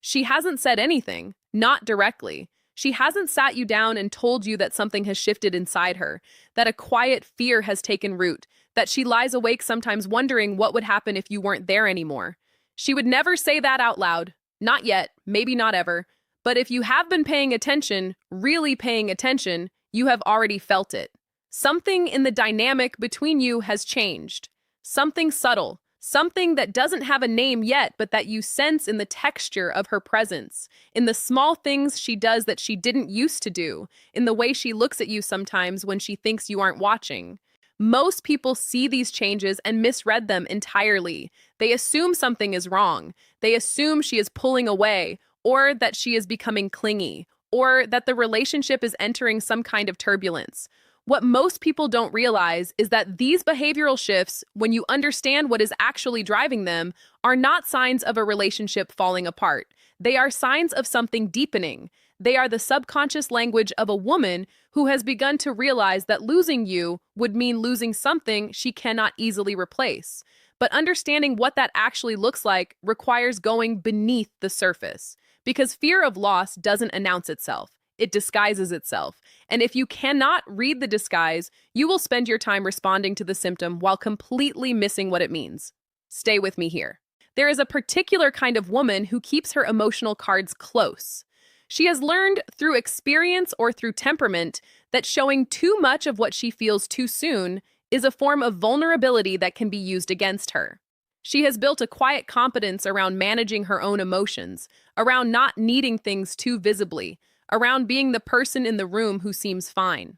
She hasn't said anything, not directly. She hasn't sat you down and told you that something has shifted inside her, that a quiet fear has taken root, that she lies awake sometimes wondering what would happen if you weren't there anymore. She would never say that out loud. Not yet, maybe not ever. But if you have been paying attention, really paying attention, you have already felt it. Something in the dynamic between you has changed. Something subtle, something that doesn't have a name yet, but that you sense in the texture of her presence, in the small things she does that she didn't used to do, in the way she looks at you sometimes when she thinks you aren't watching. Most people see these changes and misread them entirely. They assume something is wrong. They assume she is pulling away, or that she is becoming clingy, or that the relationship is entering some kind of turbulence. What most people don't realize is that these behavioral shifts, when you understand what is actually driving them, are not signs of a relationship falling apart. They are signs of something deepening. They are the subconscious language of a woman who has begun to realize that losing you would mean losing something she cannot easily replace. But understanding what that actually looks like requires going beneath the surface. Because fear of loss doesn't announce itself. It disguises itself. And if you cannot read the disguise, you will spend your time responding to the symptom while completely missing what it means. Stay with me here. There is a particular kind of woman who keeps her emotional cards close. She has learned through experience or through temperament that showing too much of what she feels too soon is a form of vulnerability that can be used against her. She has built a quiet competence around managing her own emotions, around not needing things too visibly, around being the person in the room who seems fine.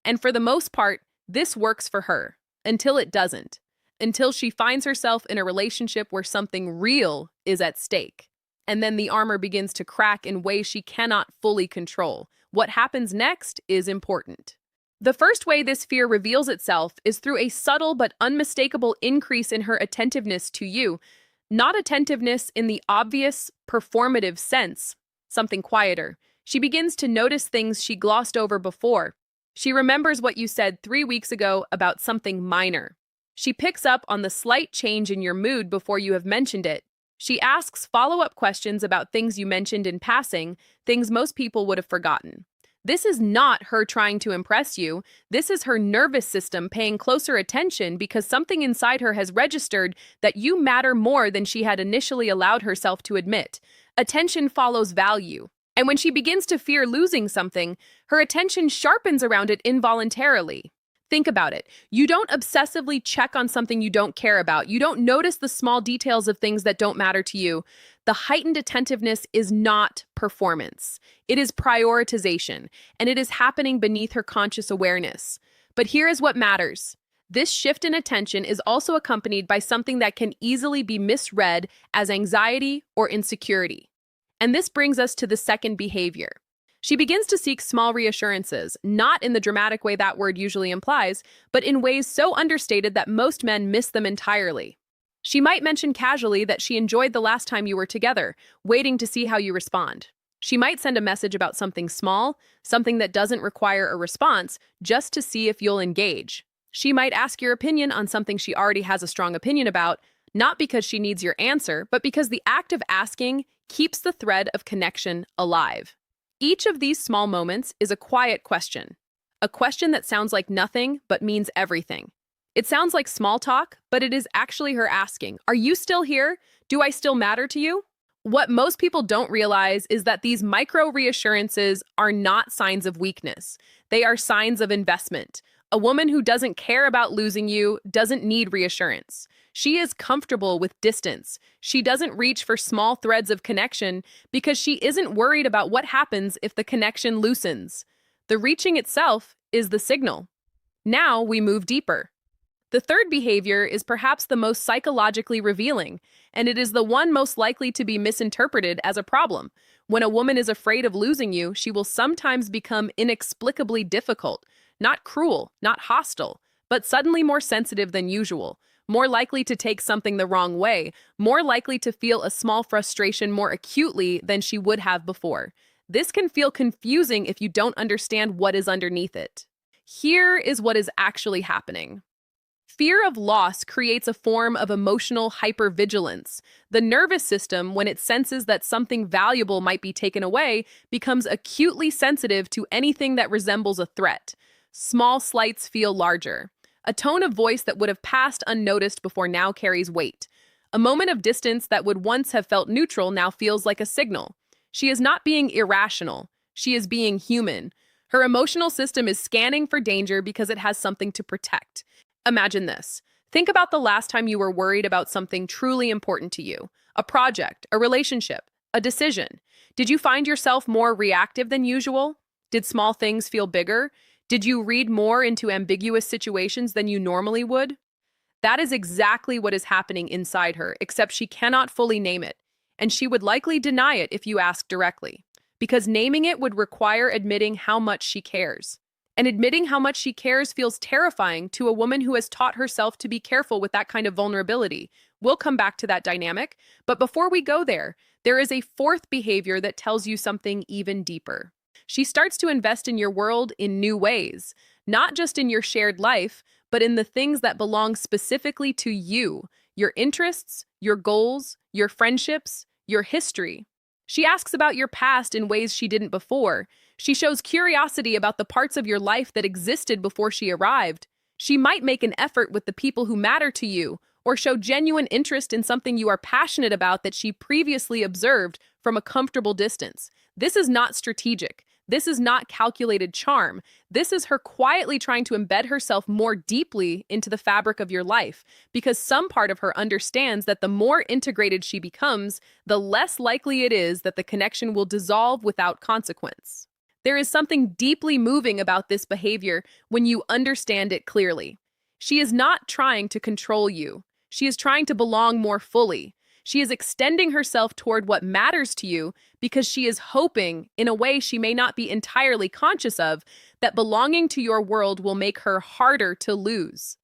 And for the most part, this works for her, until it doesn't, until she finds herself in a relationship where something real is at stake. And then the armor begins to crack in ways she cannot fully control. What happens next is important. The first way this fear reveals itself is through a subtle but unmistakable increase in her attentiveness to you. Not attentiveness in the obvious, performative sense, something quieter. She begins to notice things she glossed over before. She remembers what you said 3 weeks ago about something minor. She picks up on the slight change in your mood before you have mentioned it. She asks follow-up questions about things you mentioned in passing, things most people would have forgotten. This is not her trying to impress you. This is her nervous system paying closer attention because something inside her has registered that you matter more than she had initially allowed herself to admit. Attention follows value. And when she begins to fear losing something, her attention sharpens around it involuntarily. Think about it. You don't obsessively check on something you don't care about. You don't notice the small details of things that don't matter to you. The heightened attentiveness is not performance. It is prioritization, and it is happening beneath her conscious awareness. But here is what matters. This shift in attention is also accompanied by something that can easily be misread as anxiety or insecurity. And this brings us to the second behavior. She begins to seek small reassurances, not in the dramatic way that word usually implies, but in ways so understated that most men miss them entirely. She might mention casually that she enjoyed the last time you were together, waiting to see how you respond. She might send a message about something small, something that doesn't require a response, just to see if you'll engage. She might ask your opinion on something she already has a strong opinion about, not because she needs your answer, but because the act of asking keeps the thread of connection alive. Each of these small moments is a quiet question, a question that sounds like nothing but means everything. It sounds like small talk, but it is actually her asking, "Are you still here? Do I still matter to you?" What most people don't realize is that these micro reassurances are not signs of weakness. They are signs of investment. A woman who doesn't care about losing you doesn't need reassurance. She is comfortable with distance. She doesn't reach for small threads of connection because she isn't worried about what happens if the connection loosens. The reaching itself is the signal. Now we move deeper. The third behavior is perhaps the most psychologically revealing, and it is the one most likely to be misinterpreted as a problem. When a woman is afraid of losing you, she will sometimes become inexplicably difficult, not cruel, not hostile, but suddenly more sensitive than usual, more likely to take something the wrong way, more likely to feel a small frustration more acutely than she would have before. This can feel confusing if you don't understand what is underneath it. Here is what is actually happening. Fear of loss creates a form of emotional hypervigilance. The nervous system, when it senses that something valuable might be taken away, becomes acutely sensitive to anything that resembles a threat. Small slights feel larger. A tone of voice that would have passed unnoticed before now carries weight. A moment of distance that would once have felt neutral now feels like a signal. She is not being irrational. She is being human. Her emotional system is scanning for danger because it has something to protect. Imagine this. Think about the last time you were worried about something truly important to you. A project, a relationship, a decision. Did you find yourself more reactive than usual? Did small things feel bigger? Did you read more into ambiguous situations than you normally would? That is exactly what is happening inside her, except she cannot fully name it, and she would likely deny it if you ask directly, because naming it would require admitting how much she cares. And admitting how much she cares feels terrifying to a woman who has taught herself to be careful with that kind of vulnerability. We'll come back to that dynamic, but before we go there, there is a fourth behavior that tells you something even deeper. She starts to invest in your world in new ways, not just in your shared life, but in the things that belong specifically to you, your interests, your goals, your friendships, your history. She asks about your past in ways she didn't before. She shows curiosity about the parts of your life that existed before she arrived. She might make an effort with the people who matter to you, or show genuine interest in something you are passionate about that she previously observed from a comfortable distance. This is not strategic. This is not calculated charm. This is her quietly trying to embed herself more deeply into the fabric of your life, because some part of her understands that the more integrated she becomes, the less likely it is that the connection will dissolve without consequence. There is something deeply moving about this behavior when you understand it clearly. She is not trying to control you. She is trying to belong more fully. She is extending herself toward what matters to you because she is hoping, in a way she may not be entirely conscious of, that belonging to your world will make her harder to lose.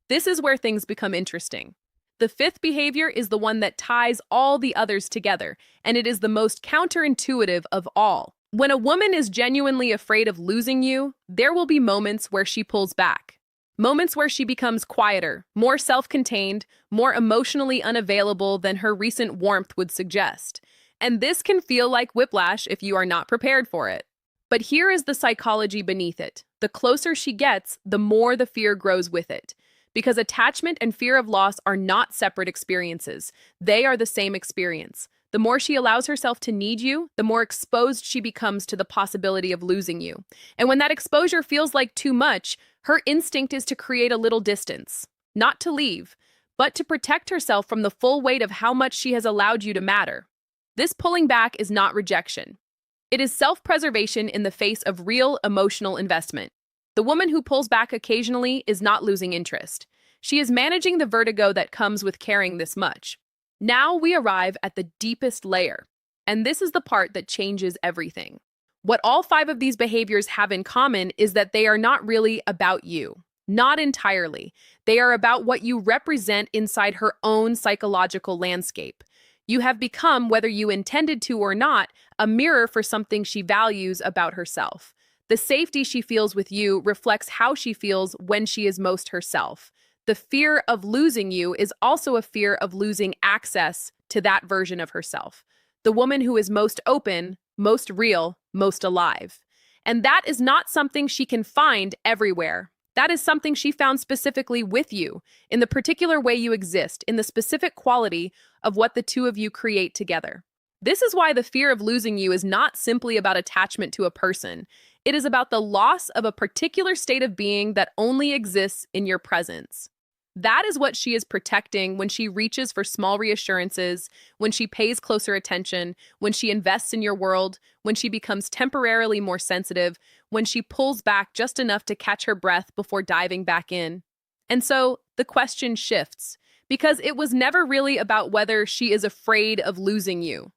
This is where things become interesting. The fifth behavior is the one that ties all the others together, and it is the most counterintuitive of all. When a woman is genuinely afraid of losing you, there will be moments where she pulls back. Moments where she becomes quieter, more self-contained, more emotionally unavailable than her recent warmth would suggest. And this can feel like whiplash if you are not prepared for it. But here is the psychology beneath it. The closer she gets, the more the fear grows with it. Because attachment and fear of loss are not separate experiences. They are the same experience. The more she allows herself to need you, the more exposed she becomes to the possibility of losing you. And when that exposure feels like too much, her instinct is to create a little distance. Not to leave, but to protect herself from the full weight of how much she has allowed you to matter. This pulling back is not rejection. It is self-preservation in the face of real emotional investment. The woman who pulls back occasionally is not losing interest. She is managing the vertigo that comes with caring this much. Now we arrive at the deepest layer, and this is the part that changes everything. What all 5 of these behaviors have in common is that they are not really about you. Not entirely. They are about what you represent inside her own psychological landscape. You have become, whether you intended to or not, a mirror for something she values about herself. The safety she feels with you reflects how she feels when she is most herself. The fear of losing you is also a fear of losing access to that version of herself. The woman who is most open, most real, most alive. And that is not something she can find everywhere. That is something she found specifically with you, in the particular way you exist, in the specific quality of what the two of you create together. This is why the fear of losing you is not simply about attachment to a person. It is about the loss of a particular state of being that only exists in your presence. That is what she is protecting when she reaches for small reassurances, when she pays closer attention, when she invests in your world, when she becomes temporarily more sensitive, when she pulls back just enough to catch her breath before diving back in. And so the question shifts, because it was never really about whether she is afraid of losing you.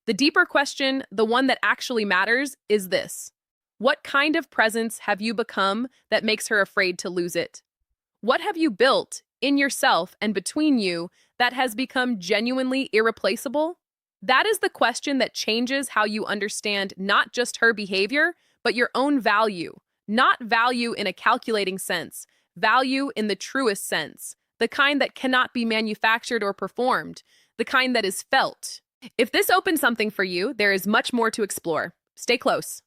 The deeper question, the one that actually matters, is this. What kind of presence have you become that makes her afraid to lose it? What have you built in yourself and between you that has become genuinely irreplaceable? That is the question that changes how you understand not just her behavior, but your own value. Not value in a calculating sense, value in the truest sense, the kind that cannot be manufactured or performed, the kind that is felt. If this opened something for you, there is much more to explore. Stay close.